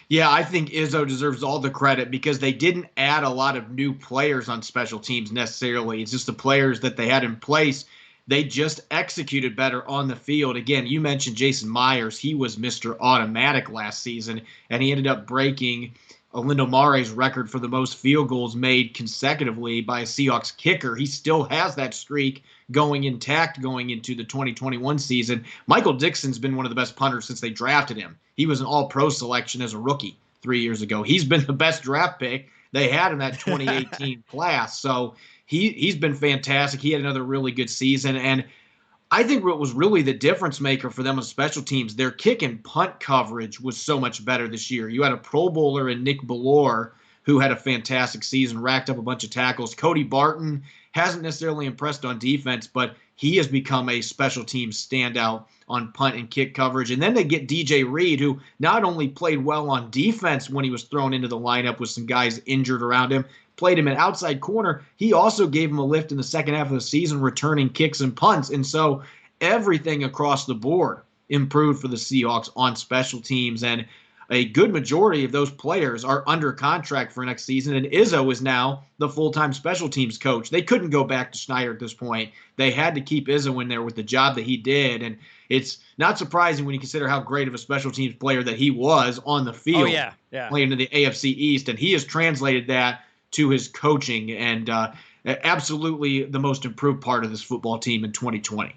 Yeah, I think Izzo deserves all the credit because they didn't add a lot of new players on special teams necessarily. It's just the players that they had in place. They just executed better on the field. Again, you mentioned Jason Myers. He was Mr. Automatic last season, and he ended up breaking Lindo Mare's record for the most field goals made consecutively by a Seahawks kicker. He still has that streak going intact going into the 2021 season. Michael Dixon's been one of the best punters since they drafted him. He was an all-pro selection as a rookie 3 years ago. He's been the best draft pick they had in that 2018 class. So he's been fantastic. He had another really good season. And I think what was really the difference maker for them on special teams, their kick and punt coverage was so much better this year. You had a Pro Bowler in Nick Bellore who had a fantastic season, racked up a bunch of tackles. Cody Barton hasn't necessarily impressed on defense, but he has become a special teams standout on punt and kick coverage. And then they get DJ Reed, who not only played well on defense when he was thrown into the lineup with some guys injured around him, played him at outside corner, he also gave him a lift in the second half of the season, returning kicks and punts. And so everything across the board improved for the Seahawks on special teams. And a good majority of those players are under contract for next season, and Izzo is now the full-time special teams coach. They couldn't go back to Schneider at this point. They had to keep Izzo in there with the job that he did, and it's not surprising when you consider how great of a special teams player that he was on the field. Oh, yeah. Playing in the AFC East, and he has translated that to his coaching, and absolutely the most improved part of this football team in 2020.